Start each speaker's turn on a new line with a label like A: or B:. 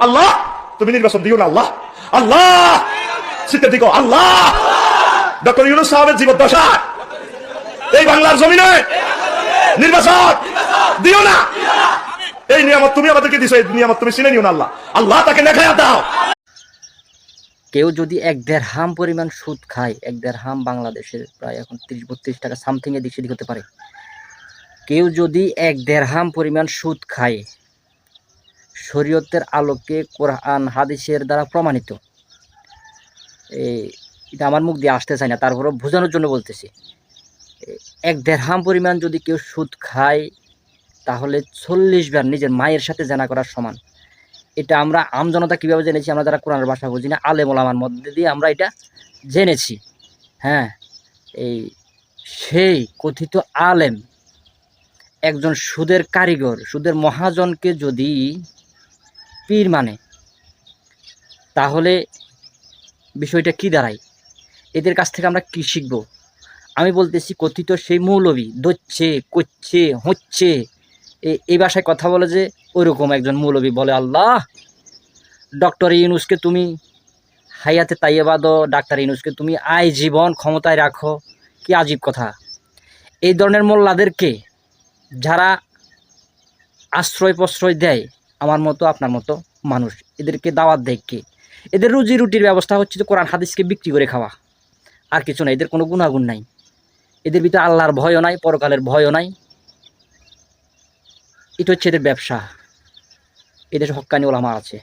A: আল্লাহ তুমি নির্বাচন দিও না, আল্লাহ আল্লাহ শীতের দিকে আল্লাহ ডক্টর ইউনূস সাহেবের জীবদ্দশা এই বাংলার জমিনে নির্বাচন দিও না। এই নিয়ামত তুমি আমাদেরকে দিছো, এই নিয়ামত তুমি ছিনে নিও না আল্লাহ। আল্লাহ তাকে লেখায়া দাও।
B: কেউ যদি 1 দিরহাম পরিমাণ সুদ খায়, 1 দিরহাম বাংলাদেশের প্রায় এখন 30-32 টাকা সামথিং এদিক সেদিক হতে পারে। কেউ যদি 1 দিরহাম পরিমাণ সুদ খায়, শরীয়তের আলোকে কোরআন হাদিসের দ্বারা প্রমাণিত, এটা আমার মুখ দিয়ে আসতে চাই না, তারপরেও বোঝানোর জন্য বলতেছি। 1 দিরহাম পরিমাণ যদি কেউ সুদ খায় তাহলে 40 বার নিজের মায়ের সাথে জানা করার সমান। এটা আমরা আমজনতা কীভাবে জেনেছি? আমরা যারা কোরআনের ভাষা বুঝি না, আলেম ওলামার মধ্যে দিয়ে আমরা এটা জেনেছি। হ্যাঁ, সেই কথিত আলেম একজন সুদের কারিগর, সুদের মহাজনকে যদি পীর মানে, তাহলে বিষয়টা কি দাঁড়ায়? এদের কাছ থেকে আমরা কি শিখব? আমি বলতেছি, কথিত সেই মৌলবী দচ্ছে করছে হচ্ছে এই ভাষায় কথা বলে, যে ওইরকম একজন মৌলবী বলে, আল্লাহ ডক্টর ইউনূসকে তুমি হায়াতে তাইয়্যেবা দাও, ডাক্তার ইউনূসকে তুমি জীবন ক্ষমতায় রাখো। কি আজীব কথা! এই ধরনের মোল্লাদেরকে যারা আশ্রয় প্রশ্রয় দেয়, আমার মতো আপনার মতো মানুষ এদেরকে দাওয়াত দেয় কে? এদের রুজি রুটির ব্যবস্থা হচ্ছে যে কোরআন হাদিসকে বিক্রি করে খাওয়া, আর কিছু নাই। এদের কোনো গুণাগুণ নাই, এদের ভিতরে আল্লাহর ভয়ও নাই, পরকালের ভয়ও নাই। এটা হচ্ছে এদের ব্যবসা। এদেশে হক্কানি ওলামা আছে।